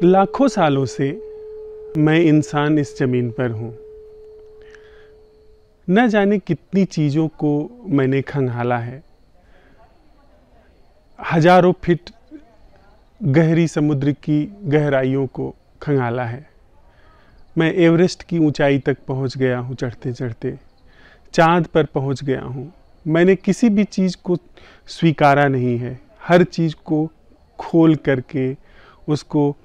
लाखों सालों से मैं इंसान इस ज़मीन पर हूँ। न जाने कितनी चीज़ों को मैंने खंगाला है। हजारों फीट गहरी समुद्र की गहराइयों को खंगाला है। मैं एवरेस्ट की ऊंचाई तक पहुँच गया हूँ, चढ़ते चढ़ते चाँद पर पहुँच गया हूँ। मैंने किसी भी चीज़ को स्वीकारा नहीं है। हर चीज़ को खोल करके उसको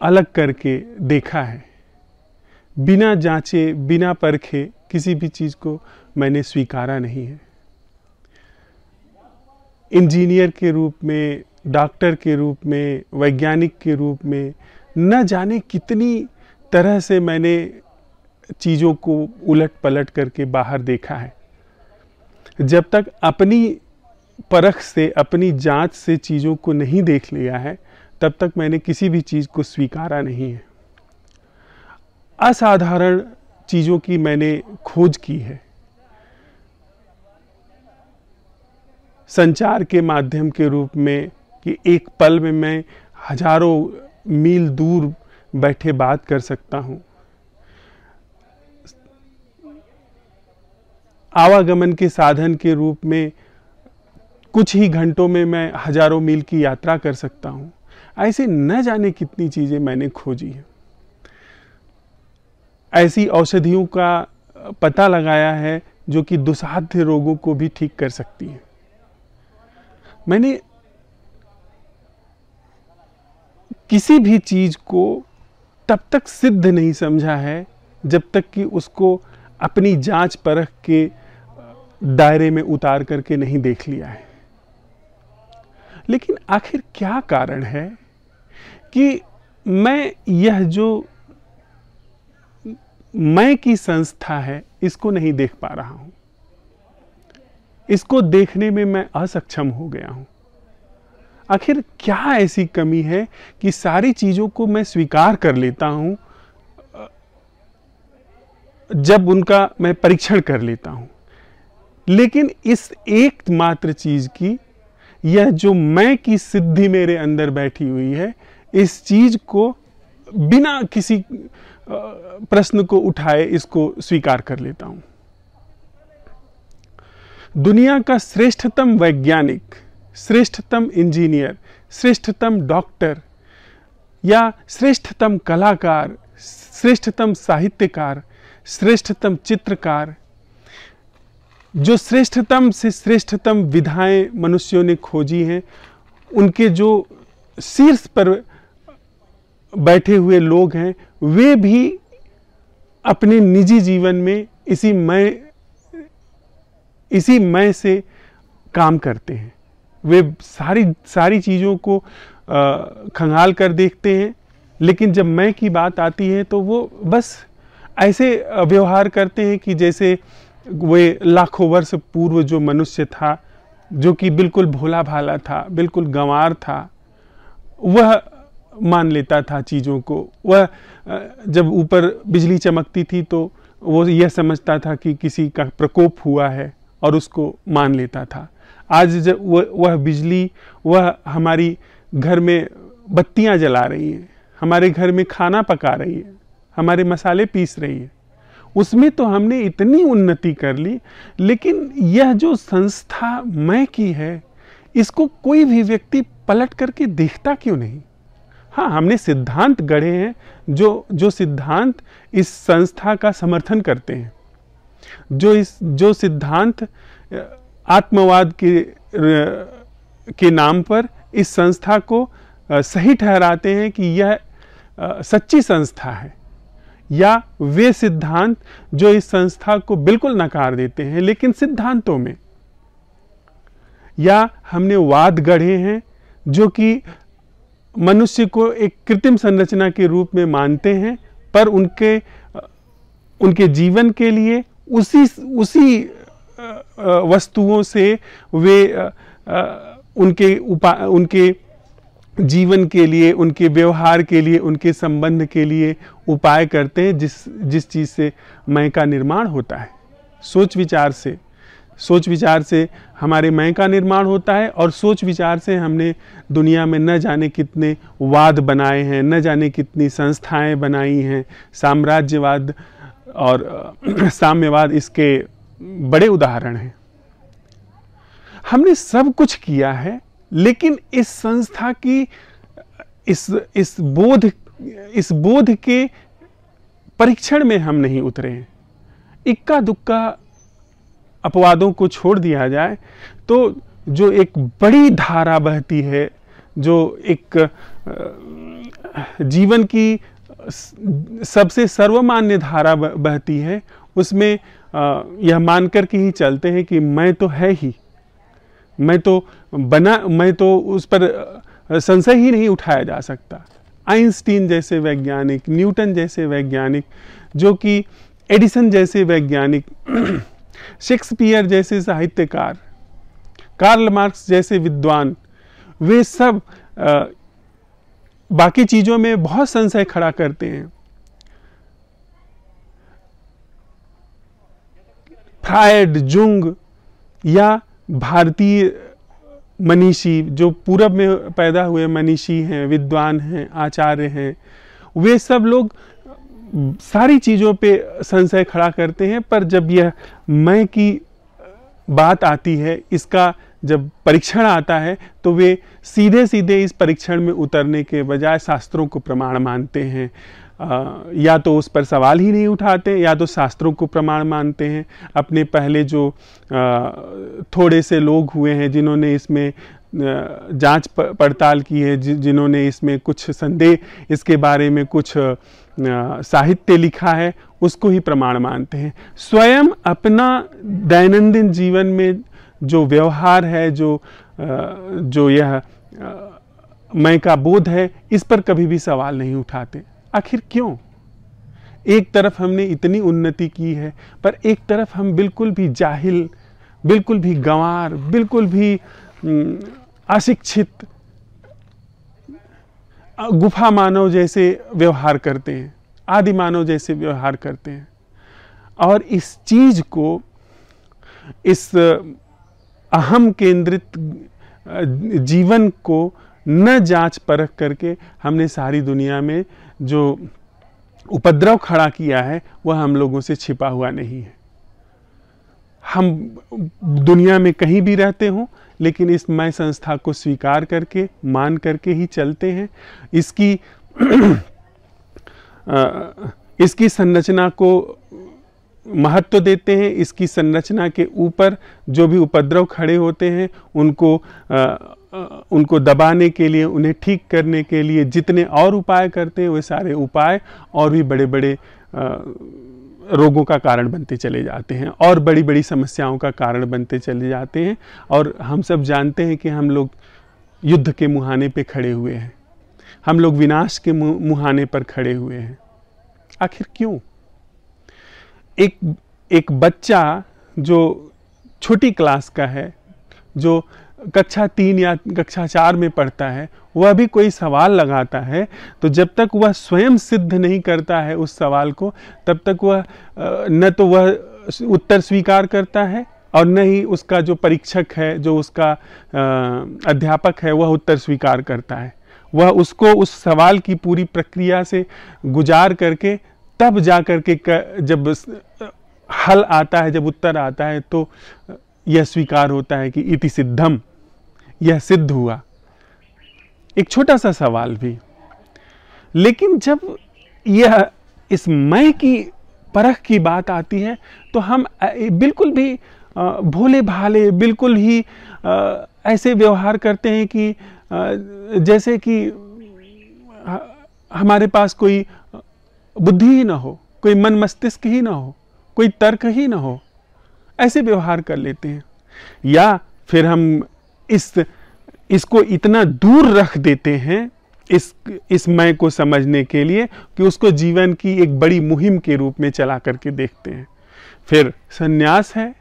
अलग करके देखा है। बिना जांचे, बिना परखे किसी भी चीज़ को मैंने स्वीकारा नहीं है। इंजीनियर के रूप में, डॉक्टर के रूप में, वैज्ञानिक के रूप में न जाने कितनी तरह से मैंने चीज़ों को उलट पलट करके बाहर देखा है। जब तक अपनी परख से, अपनी जांच से चीज़ों को नहीं देख लिया है, तब तक मैंने किसी भी चीज़ को स्वीकारा नहीं है। असाधारण चीज़ों की मैंने खोज की है। संचार के माध्यम के रूप में कि एक पल में मैं हजारों मील दूर बैठे बात कर सकता हूँ। आवागमन के साधन के रूप में कुछ ही घंटों में मैं हजारों मील की यात्रा कर सकता हूँ। ऐसे न जाने कितनी चीज़ें मैंने खोजी हैं। ऐसी औषधियों का पता लगाया है जो कि दुस्साध्य रोगों को भी ठीक कर सकती हैं। मैंने किसी भी चीज़ को तब तक सिद्ध नहीं समझा है जब तक कि उसको अपनी जांच परख के दायरे में उतार करके नहीं देख लिया है। लेकिन आखिर क्या कारण है कि मैं यह जो मैं की संस्था है इसको नहीं देख पा रहा हूं। इसको देखने में मैं असक्षम हो गया हूं। आखिर क्या ऐसी कमी है कि सारी चीजों को मैं स्वीकार कर लेता हूं जब उनका मैं परीक्षण कर लेता हूं, लेकिन इस एकमात्र चीज की, यह जो मैं की सिद्धि मेरे अंदर बैठी हुई है, इस चीज को बिना किसी प्रश्न को उठाए इसको स्वीकार कर लेता हूं। दुनिया का श्रेष्ठतम वैज्ञानिक, श्रेष्ठतम इंजीनियर, श्रेष्ठतम डॉक्टर या श्रेष्ठतम कलाकार, श्रेष्ठतम साहित्यकार, श्रेष्ठतम चित्रकार, जो श्रेष्ठतम से श्रेष्ठतम विधाएं मनुष्यों ने खोजी हैं, उनके जो शीर्ष पर बैठे हुए लोग हैं, वे भी अपने निजी जीवन में इसी मैं से काम करते हैं। वे सारी चीज़ों को खंगाल कर देखते हैं, लेकिन जब मैं की बात आती है तो वो बस ऐसे व्यवहार करते हैं कि जैसे वे लाखों वर्ष पूर्व जो मनुष्य था, जो कि बिल्कुल भोला भाला था, बिल्कुल गंवार था, वह मान लेता था चीज़ों को। वह जब ऊपर बिजली चमकती थी तो वो यह समझता था कि किसी का प्रकोप हुआ है और उसको मान लेता था। आज जब वह बिजली, वह हमारी घर में बत्तियां जला रही है, हमारे घर में खाना पका रही है, हमारे मसाले पीस रही है, उसमें तो हमने इतनी उन्नति कर ली, लेकिन यह जो संस्था मैं की है, इसको कोई भी व्यक्ति पलट करके देखता क्यों नहीं? हाँ, हमने सिद्धांत गढ़े हैं जो सिद्धांत इस संस्था का समर्थन करते हैं, जो सिद्धांत आत्मवाद के नाम पर इस संस्था को सही ठहराते हैं कि यह सच्ची संस्था है, या वे सिद्धांत जो इस संस्था को बिल्कुल नकार देते हैं, लेकिन सिद्धांतों में, या हमने वाद गढ़े हैं जो कि मनुष्य को एक कृत्रिम संरचना के रूप में मानते हैं, पर उनके जीवन के लिए उसी वस्तुओं से वे उनके जीवन के लिए, उनके व्यवहार के लिए, उनके संबंध के लिए उपाय करते हैं जिस चीज़ से मैं का निर्माण होता है। सोच विचार से, सोच विचार से हमारे मैं का निर्माण होता है, और सोच विचार से हमने दुनिया में न जाने कितने वाद बनाए हैं, न जाने कितनी संस्थाएं बनाई हैं। साम्राज्यवाद और साम्यवाद इसके बड़े उदाहरण हैं। हमने सब कुछ किया है, लेकिन इस संस्था की इस बोध के परीक्षण में हम नहीं उतरे हैं। इक्का दुक्का अपवादों को छोड़ दिया जाए तो जो एक बड़ी धारा बहती है, जो एक जीवन की सबसे सर्वमान्य धारा बहती है, उसमें यह मानकर के ही चलते हैं कि मैं तो है ही, मैं तो उस पर संशय ही नहीं उठाया जा सकता। आइंस्टीन जैसे वैज्ञानिक, न्यूटन जैसे वैज्ञानिक, जो कि एडिसन जैसे वैज्ञानिक, शेक्सपियर जैसे साहित्यकार, कार्ल मार्क्स जैसे विद्वान, वे सब बाकी चीजों में बहुत संशय खड़ा करते हैं। फ्रायड, जुंग या भारतीय मनीषी जो पूरब में पैदा हुए मनीषी हैं, विद्वान हैं, आचार्य हैं, वे सब लोग सारी चीज़ों पे संशय खड़ा करते हैं। पर जब यह मैं की बात आती है, इसका जब परीक्षण आता है, तो वे सीधे सीधे इस परीक्षण में उतरने के बजाय शास्त्रों को प्रमाण मानते हैं। या तो उस पर सवाल ही नहीं उठाते, या तो शास्त्रों को प्रमाण मानते हैं। अपने पहले जो थोड़े से लोग हुए हैं जिन्होंने इसमें जांच पड़ताल की है, जिन्होंने इसमें कुछ संदेह, इसके बारे में कुछ साहित्य लिखा है, उसको ही प्रमाण मानते हैं। स्वयं अपना दैनंदिन जीवन में जो व्यवहार है, जो यह मैं का बोध है, इस पर कभी भी सवाल नहीं उठाते। आखिर क्यों? एक तरफ हमने इतनी उन्नति की है, पर एक तरफ हम बिल्कुल भी जाहिल, बिल्कुल भी गंवार, बिल्कुल भी अशिक्षित गुफा मानव जैसे व्यवहार करते हैं, आदि मानव जैसे व्यवहार करते हैं। और इस चीज को, इस अहम केंद्रित जीवन को न जांच परख करके हमने सारी दुनिया में जो उपद्रव खड़ा किया है, वह हम लोगों से छिपा हुआ नहीं है। हम दुनिया में कहीं भी रहते हों, लेकिन इस मैं संस्था को स्वीकार करके, मान करके ही चलते हैं। इसकी संरचना को महत्व देते हैं। इसकी संरचना के ऊपर जो भी उपद्रव खड़े होते हैं, उनको दबाने के लिए, उन्हें ठीक करने के लिए जितने और उपाय करते हैं, वे सारे उपाय और भी बड़े बड़े रोगों का कारण बनते चले जाते हैं, और बड़ी बड़ी समस्याओं का कारण बनते चले जाते हैं। और हम सब जानते हैं कि हम लोग युद्ध के मुहाने पे खड़े हुए हैं, हम लोग विनाश के मुहाने पर खड़े हुए हैं। आखिर क्यों? एक बच्चा जो छोटी क्लास का है, जो कक्षा 3 या कक्षा 4 में पढ़ता है, वह भी कोई सवाल लगाता है, तो जब तक वह स्वयं सिद्ध नहीं करता है उस सवाल को, तब तक वह न तो वह उत्तर स्वीकार करता है, और न ही उसका जो परीक्षक है, जो उसका अध्यापक है, वह उत्तर स्वीकार करता है। वह उसको उस सवाल की पूरी प्रक्रिया से गुजार करके तब जा करके जब हल आता है, जब उत्तर आता है, तो यह स्वीकार होता है कि इति सिद्धम, यह सिद्ध हुआ। एक छोटा सा सवाल भी। लेकिन जब यह इस मैं की परख की बात आती है, तो हम बिल्कुल भी भोले भाले, बिल्कुल ही ऐसे व्यवहार करते हैं कि जैसे कि हमारे पास कोई बुद्धि ही ना हो, कोई मन मस्तिष्क ही ना हो, कोई तर्क ही ना हो, ऐसे व्यवहार कर लेते हैं। या फिर हम इसको इतना दूर रख देते हैं इस मैं को समझने के लिए, कि उसको जीवन की एक बड़ी मुहिम के रूप में चला करके देखते हैं। फिर संन्यास है,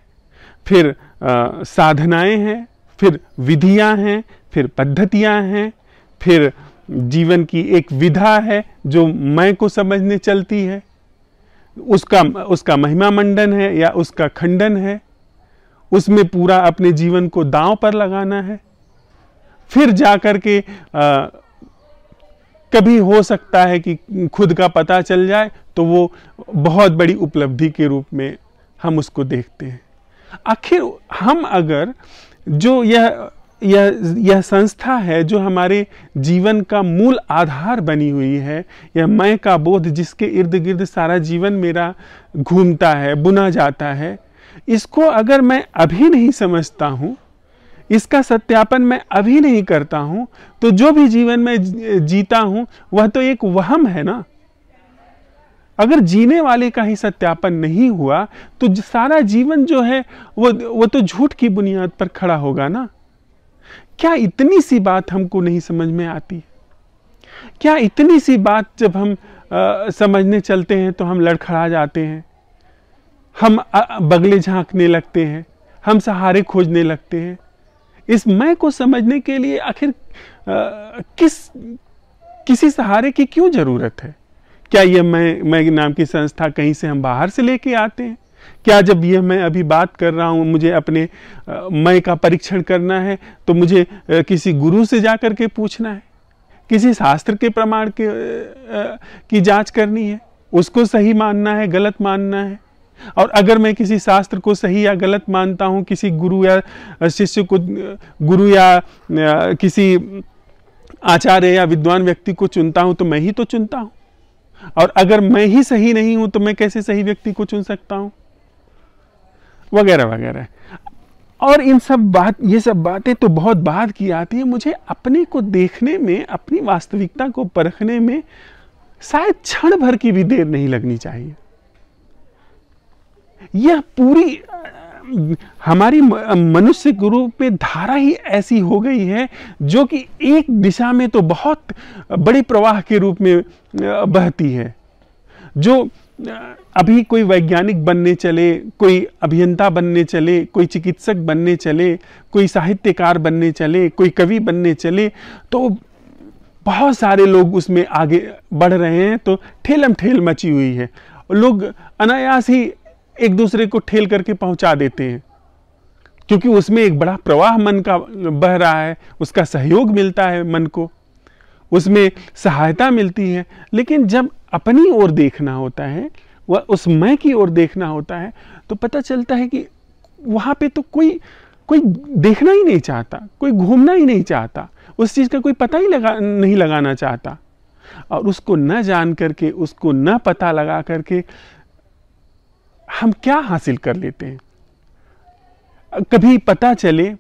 फिर साधनाएं हैं, फिर विधियां हैं, फिर पद्धतियां हैं, फिर जीवन की एक विधा है जो मैं को समझने चलती है, उसका महिमा मंडन है या उसका खंडन है। उसमें पूरा अपने जीवन को दांव पर लगाना है, फिर जाकर के कभी हो सकता है कि खुद का पता चल जाए, तो वो बहुत बड़ी उपलब्धि के रूप में हम उसको देखते हैं। आखिर हम अगर जो यह संस्था है जो हमारे जीवन का मूल आधार बनी हुई है, यह मैं का बोध जिसके इर्द गिर्द सारा जीवन मेरा घूमता है, बुना जाता है, इसको अगर मैं अभी नहीं समझता हूं, इसका सत्यापन मैं अभी नहीं करता हूं, तो जो भी जीवन में जीता हूं वह तो एक वहम है ना। अगर जीने वाले का ही सत्यापन नहीं हुआ तो सारा जीवन जो है वो तो झूठ की बुनियाद पर खड़ा होगा ना। क्या इतनी सी बात हमको नहीं समझ में आती? क्या इतनी सी बात जब हम समझने चलते हैं तो हम लड़खड़ा जाते हैं, हम बगले झांकने लगते हैं, हम सहारे खोजने लगते हैं। इस मैं को समझने के लिए आखिर किसी सहारे की क्यों जरूरत है? क्या यह मैं नाम की संस्था कहीं से हम बाहर से लेके आते हैं? क्या जब यह मैं अभी बात कर रहा हूं, मुझे अपने मैं का परीक्षण करना है तो मुझे किसी गुरु से जाकर के पूछना है, किसी शास्त्र के प्रमाण की जांच करनी है, उसको सही मानना है, गलत मानना है? और अगर मैं किसी शास्त्र को सही या गलत मानता हूं, किसी गुरु या शिष्य को, गुरु या किसी आचार्य या विद्वान व्यक्ति को चुनता हूं, तो मैं ही तो चुनता हूं। और अगर मैं ही सही नहीं हूं तो मैं कैसे सही व्यक्ति को चुन सकता हूं? वगैरह वगैरह। और ये सब बातें तो बहुत बाद की आती है। मुझे अपने को देखने में, अपनी वास्तविकता को परखने में शायद क्षण भर की भी देर नहीं लगनी चाहिए। यह पूरी हमारी मनुष्य के रूप में धारा ही ऐसी हो गई है जो कि एक दिशा में तो बहुत बड़े प्रवाह के रूप में बहती है। जो अभी कोई वैज्ञानिक बनने चले, कोई अभियंता बनने चले, कोई चिकित्सक बनने चले, कोई साहित्यकार बनने चले, कोई कवि बनने चले, तो बहुत सारे लोग उसमें आगे बढ़ रहे हैं, तो ठेलम ठेल मची हुई है। लोग अनायास ही एक दूसरे को ठेल करके पहुंचा देते हैं, क्योंकि उसमें एक बड़ा प्रवाह मन का बह रहा है, उसका सहयोग मिलता है मन को, उसमें सहायता मिलती है। लेकिन जब अपनी ओर देखना होता है, वह उस मैं की ओर देखना होता है, तो पता चलता है कि वहां पे तो कोई देखना ही नहीं चाहता, कोई घूमना ही नहीं चाहता, उस चीज का कोई पता ही नहीं लगाना चाहता। और उसको न जान करके, उसको न पता लगा करके हम क्या हासिल कर लेते हैं? कभी पता चले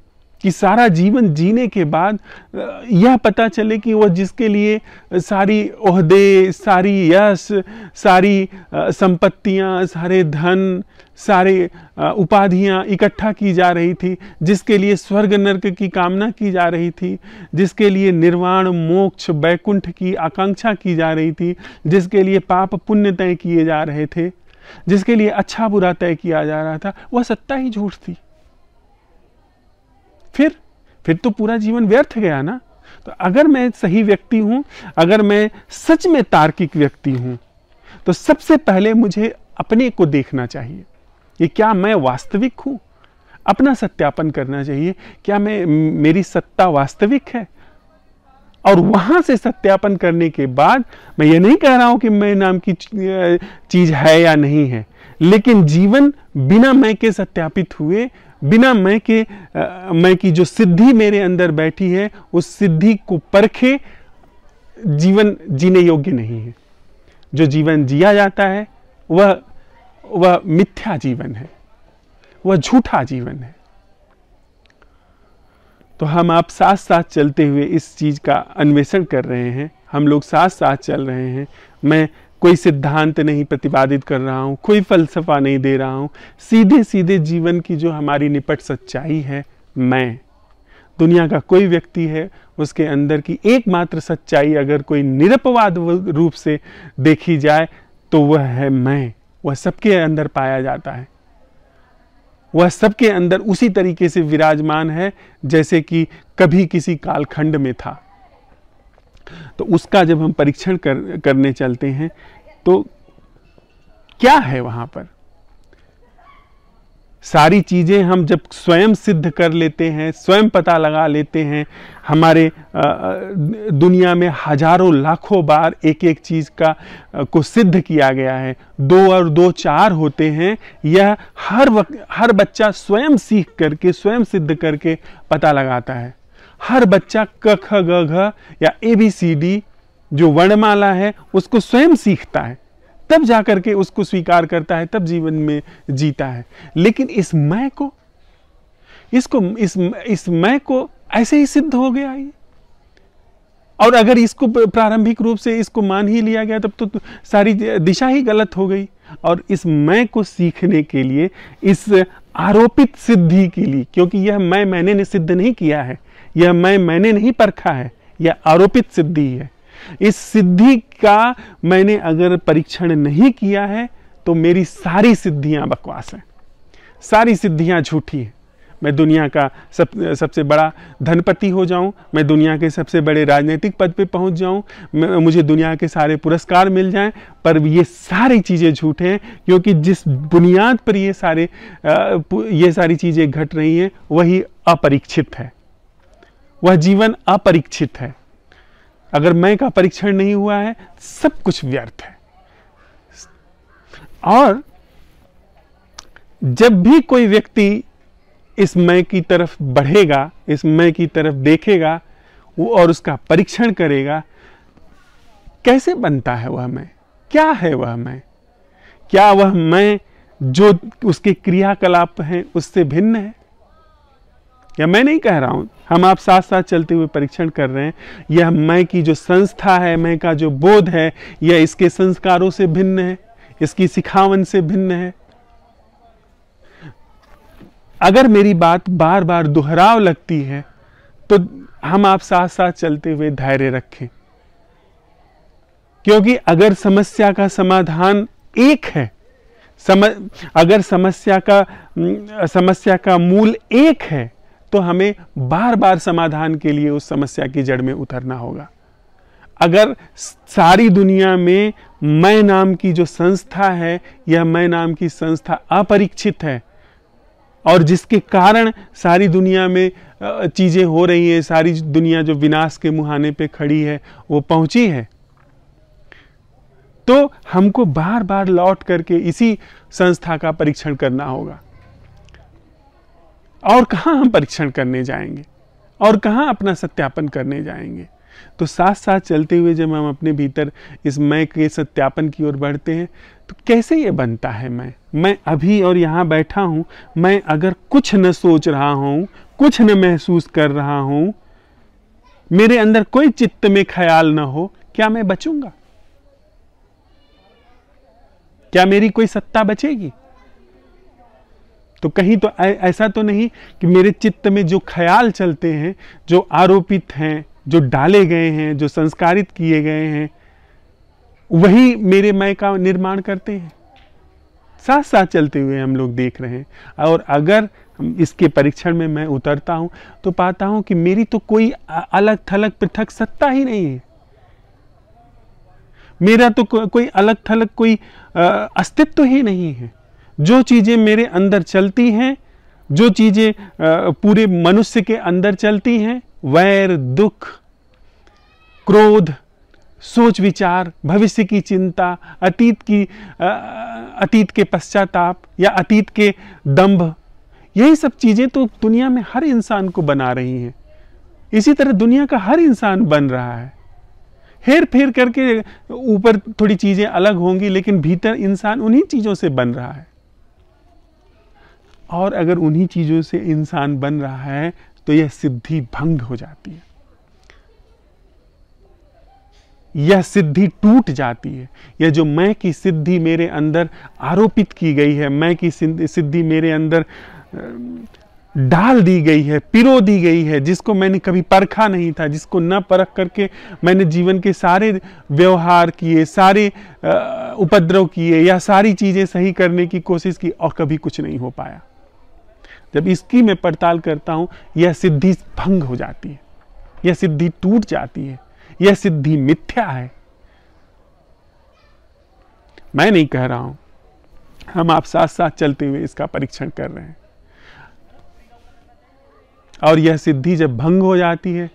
कि सारा जीवन जीने के बाद यह पता चले कि वह जिसके लिए सारी ओहदे, सारी यश, सारी संपत्तियां, सारे धन, सारे उपाधियां इकट्ठा की जा रही थी, जिसके लिए स्वर्ग नरक की कामना की जा रही थी, जिसके लिए निर्वाण मोक्ष वैकुंठ की आकांक्षा की जा रही थी, जिसके लिए पाप पुण्य तय किए जा रहे थे, जिसके लिए अच्छा बुरा तय किया जा रहा था, वह सत्ता ही झूठ थी। फिर तो पूरा जीवन व्यर्थ गया ना। तो अगर मैं सही व्यक्ति हूं, अगर मैं सच में तार्किक व्यक्ति हूं, तो सबसे पहले मुझे अपने को देखना चाहिए कि क्या मैं वास्तविक हूं। अपना सत्यापन करना चाहिए, क्या मेरी सत्ता वास्तविक है। और वहां से सत्यापन करने के बाद, मैं ये नहीं कह रहा हूं कि मैं नाम की चीज है या नहीं है, लेकिन जीवन बिना मैं के सत्यापित हुए, बिना मैं की जो सिद्धि मेरे अंदर बैठी है, उस सिद्धि को परखे जीवन जीने योग्य नहीं है। जो जीवन जिया जाता है वह मिथ्या जीवन है, वह झूठा जीवन है। तो हम आप साथ साथ चलते हुए इस चीज का अन्वेषण कर रहे हैं, हम लोग साथ साथ चल रहे हैं। मैं कोई सिद्धांत नहीं प्रतिपादित कर रहा हूं, कोई फलसफा नहीं दे रहा हूं, सीधे सीधे जीवन की जो हमारी निपट सच्चाई है, मैं। दुनिया का कोई व्यक्ति है, उसके अंदर की एकमात्र सच्चाई अगर कोई निरपवाद रूप से देखी जाए तो वह है मैं। वह सबके अंदर पाया जाता है, वह सबके अंदर उसी तरीके से विराजमान है जैसे कि कभी किसी कालखंड में था। तो उसका जब हम परीक्षण करने चलते हैं तो क्या है वहां पर? सारी चीज़ें हम जब स्वयं सिद्ध कर लेते हैं, स्वयं पता लगा लेते हैं, हमारे दुनिया में हजारों लाखों बार एक एक चीज़ को सिद्ध किया गया है, 2 और 2 4 होते हैं, यह हर बच्चा स्वयं सीख करके, स्वयं सिद्ध करके पता लगाता है। हर बच्चा क ख ग घ या ABCD जो वर्णमाला है उसको स्वयं सीखता है, तब जाकर के उसको स्वीकार करता है, तब जीवन में जीता है। लेकिन इस मैं को, इस मैं को ऐसे ही सिद्ध हो गया ये। और अगर इसको प्रारंभिक रूप से इसको मान ही लिया गया, तब तो सारी दिशा ही गलत हो गई। और इस मैं को सीखने के लिए, इस आरोपित सिद्धि के लिए, क्योंकि यह मैंने ने सिद्ध नहीं किया है, यह मैंने नहीं परखा है, यह आरोपित सिद्धि है। इस सिद्धि का मैंने अगर परीक्षण नहीं किया है तो मेरी सारी सिद्धियां बकवास हैं, सारी सिद्धियां झूठी हैं। मैं दुनिया का सबसे बड़ा धनपति हो जाऊं, मैं दुनिया के सबसे बड़े राजनीतिक पद पे पहुंच जाऊं, मुझे दुनिया के सारे पुरस्कार मिल जाएं, पर ये सारी चीज़ें झूठे हैं, क्योंकि जिस बुनियाद पर ये सारी चीज़ें घट रही हैं वही अपरीक्षित है, वह जीवन अपरीक्षित है। अगर मैं का परीक्षण नहीं हुआ है, सब कुछ व्यर्थ है। और जब भी कोई व्यक्ति इस मैं की तरफ बढ़ेगा, इस मैं की तरफ देखेगा वो और उसका परीक्षण करेगा, कैसे बनता है वह मैं, क्या है वह मैं, क्या वह मैं जो उसके क्रियाकलाप हैं उससे भिन्न है? या मैं नहीं कह रहा हूं, हम आप साथ साथ चलते हुए परीक्षण कर रहे हैं, यह मैं की जो संस्था है, मैं का जो बोध है, यह इसके संस्कारों से भिन्न है, इसकी सिखावन से भिन्न है। अगर मेरी बात बार बार दोहराव लगती है तो हम आप साथ साथ चलते हुए धैर्य रखें, क्योंकि अगर समस्या का समाधान एक है, अगर समस्या का मूल एक है, तो हमें बार बार समाधान के लिए उस समस्या की जड़ में उतरना होगा। अगर सारी दुनिया में मैं नाम की जो संस्था है, यह मैं नाम की संस्था अपरीक्षित है और जिसके कारण सारी दुनिया में चीजें हो रही हैं, सारी दुनिया जो विनाश के मुहाने पे खड़ी है वो पहुंची है, तो हमको बार बार लौट करके इसी संस्था का परीक्षण करना होगा। और कहां हम परीक्षण करने जाएंगे और कहां अपना सत्यापन करने जाएंगे? तो साथ साथ चलते हुए जब हम अपने भीतर इस मैं के सत्यापन की ओर बढ़ते हैं, तो कैसे ये बनता है मैं अभी और यहां बैठा हूं, मैं अगर कुछ न सोच रहा हूं, कुछ न महसूस कर रहा हूं, मेरे अंदर कोई चित्त में ख्याल न हो, क्या मैं बचूंगा? क्या मेरी कोई सत्ता बचेगी? तो कहीं तो ऐसा तो नहीं कि मेरे चित्त में जो ख्याल चलते हैं, जो आरोपित हैं, जो डाले गए हैं, जो संस्कारित किए गए हैं, वही मेरे मैं का निर्माण करते हैं। साथ साथ चलते हुए हम लोग देख रहे हैं। और अगर इसके परीक्षण में मैं उतरता हूं तो पाता हूं कि मेरी तो कोई अलग थलग पृथक सत्ता ही नहीं है, मेरा तो कोई अलग थलग कोई अस्तित्व ही नहीं है। जो चीजें मेरे अंदर चलती हैं, जो चीजें पूरे मनुष्य के अंदर चलती हैं, वैर, दुख, क्रोध, सोच विचार, भविष्य की चिंता, अतीत के पश्चाताप या अतीत के दंभ, यही सब चीजें तो दुनिया में हर इंसान को बना रही हैं। इसी तरह दुनिया का हर इंसान बन रहा है। हेर फेर करके ऊपर थोड़ी चीजें अलग होंगी, लेकिन भीतर इंसान उन्हीं चीजों से बन रहा है। और अगर उन्हीं चीजों से इंसान बन रहा है तो यह सिद्धि भंग हो जाती है, यह सिद्धि टूट जाती है। यह जो मैं की सिद्धि मेरे अंदर आरोपित की गई है, मैं की सिद्धि मेरे अंदर डाल दी गई है, पिरो दी गई है, जिसको मैंने कभी परखा नहीं था, जिसको न परख करके मैंने जीवन के सारे व्यवहार किए, सारे उपद्रव किए या सारी चीजें सही करने की कोशिश की और कभी कुछ नहीं हो पाया। जब इसकी मैं पड़ताल करता हूं, यह सिद्धि भंग हो जाती है, यह सिद्धि टूट जाती है, यह सिद्धि मिथ्या है। मैं नहीं कह रहा हूं हम आप साथ साथ चलते हुए इसका परीक्षण कर रहे हैं। और यह सिद्धि जब भंग हो जाती है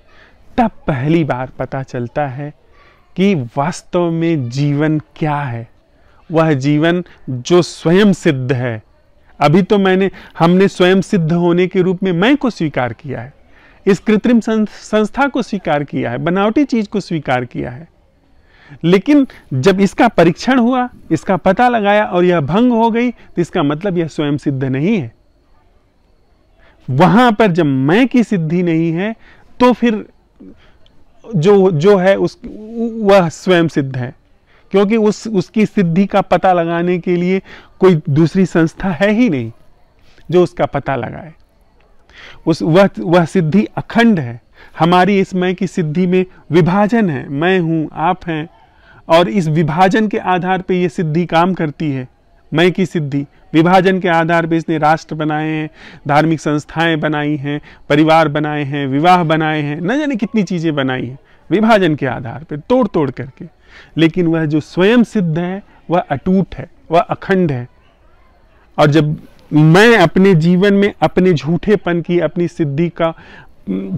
तब पहली बार पता चलता है कि वास्तव में जीवन क्या है। वह जीवन जो स्वयं सिद्ध है। अभी तो हमने स्वयं सिद्ध होने के रूप में मैं को स्वीकार किया है, इस कृत्रिम संस्था को स्वीकार किया है, बनावटी चीज को स्वीकार किया है। लेकिन जब इसका परीक्षण हुआ, इसका पता लगाया और यह भंग हो गई, तो इसका मतलब यह स्वयं सिद्ध नहीं है। वहां पर जब मैं की सिद्धि नहीं है तो फिर जो है वह स्वयं सिद्ध है, क्योंकि उसकी सिद्धि का पता लगाने के लिए कोई दूसरी संस्था है ही नहीं जो उसका पता लगाए। वह सिद्धि अखंड है। हमारी इस मैं की सिद्धि में विभाजन है, मैं हूं, आप हैं, और इस विभाजन के आधार पे ये सिद्धि काम करती है। मैं की सिद्धि विभाजन के आधार पे इसने राष्ट्र बनाए हैं, धार्मिक संस्थाएं बनाई हैं, परिवार बनाए हैं, विवाह बनाए हैं, न जाने कितनी चीजें बनाई हैं विभाजन के आधार पे, तोड़ तोड़ करके। लेकिन वह जो स्वयं सिद्ध है वह अटूट है, वह अखंड है। और जब मैं अपने जीवन में अपने झूठेपन की, अपनी सिद्धि का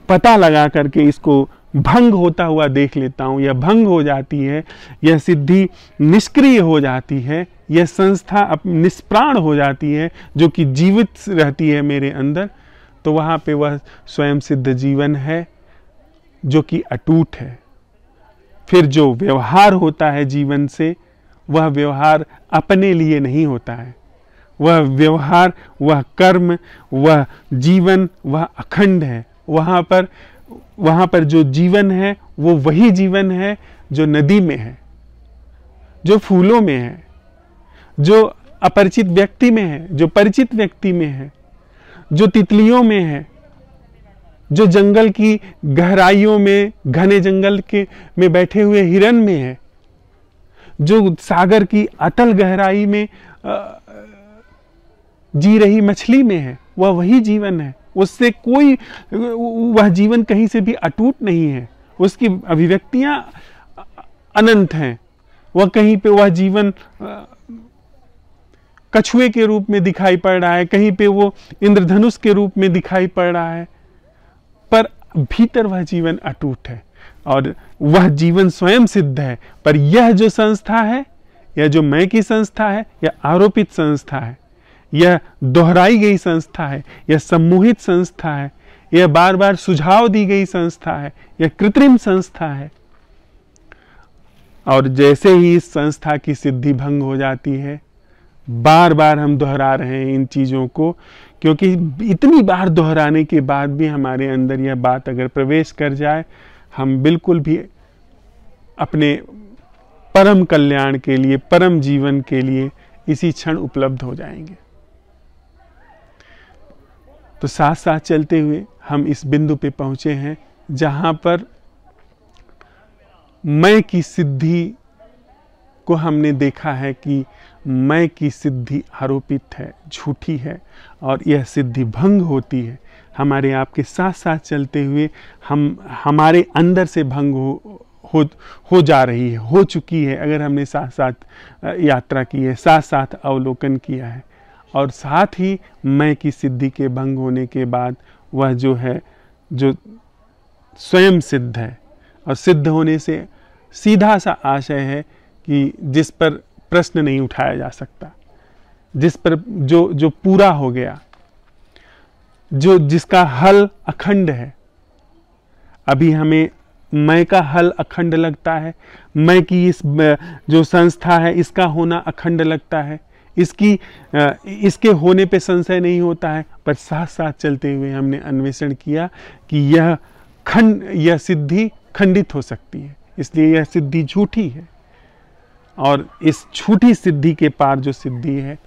पता लगा करके इसको भंग होता हुआ देख लेता हूं, यह भंग हो जाती है, यह सिद्धि निष्क्रिय हो जाती है, यह संस्था निष्प्राण हो जाती है जो कि जीवित रहती है मेरे अंदर, तो वहां पे वह स्वयं सिद्ध जीवन है जो कि अटूट है। फिर जो व्यवहार होता है जीवन से, वह व्यवहार अपने लिए नहीं होता है। वह व्यवहार, वह कर्म, वह जीवन, वह अखंड है। वहां पर जो जीवन है वो वही जीवन है जो नदी में है, जो फूलों में है, जो अपरिचित व्यक्ति में है, जो परिचित व्यक्ति में है, जो तितलियों में है, जो जंगल की गहराइयों में, घने जंगल में बैठे हुए हिरन में है, जो सागर की अतल गहराई में जी रही मछली में है, वह वही जीवन है। उससे कोई, वह जीवन कहीं से भी अटूट नहीं है, उसकी अभिव्यक्तियां अनंत हैं। वह कहीं पे वह जीवन कछुए के रूप में दिखाई पड़ रहा है, कहीं पे वो इंद्रधनुष के रूप में दिखाई पड़ रहा है, पर भीतर वह जीवन अटूट है और वह जीवन स्वयं सिद्ध है। पर यह जो संस्था है, यह जो मैं की संस्था है, यह आरोपित संस्था है, यह दोहराई गई संस्था है, यह सम्मोहित संस्था है, यह बार बार सुझाव दी गई संस्था है, यह कृत्रिम संस्था है। और जैसे ही इस संस्था की सिद्धि भंग हो जाती है, बार बार हम दोहरा रहे हैं इन चीज़ों को, क्योंकि इतनी बार दोहराने के बाद भी हमारे अंदर यह बात अगर प्रवेश कर जाए, हम बिल्कुल भी अपने परम कल्याण के लिए, परम जीवन के लिए इसी क्षण उपलब्ध हो जाएंगे। तो साथ साथ चलते हुए हम इस बिंदु पे पहुंचे हैं जहां पर मैं की सिद्धि को हमने देखा है कि मैं की सिद्धि आरोपित है, झूठी है, और यह सिद्धि भंग होती है। हमारे आपके साथ साथ चलते हुए हमारे अंदर से भंग हो जा रही है, हो चुकी है, अगर हमने साथ साथ यात्रा की है, साथ साथ अवलोकन किया है। और साथ ही मैं की सिद्धि के भंग होने के बाद वह जो है, जो स्वयं सिद्ध है, और सिद्ध होने से सीधा सा आशय है कि जिस पर प्रश्न नहीं उठाया जा सकता, जिस पर जो पूरा हो गया, जिसका हल अखंड है। अभी हमें मैं का हल अखंड लगता है, मैं की इस जो संस्था है इसका होना अखंड लगता है, इसके होने पे संशय नहीं होता है। पर साथ साथ चलते हुए हमने अन्वेषण किया कि यह सिद्धि खंडित हो सकती है, इसलिए यह सिद्धि झूठी है। और इस झूठी सिद्धि के पार जो सिद्धि है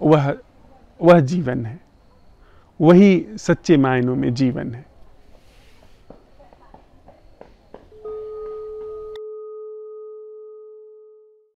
वह जीवन है, वही सच्चे मायनों में जीवन है।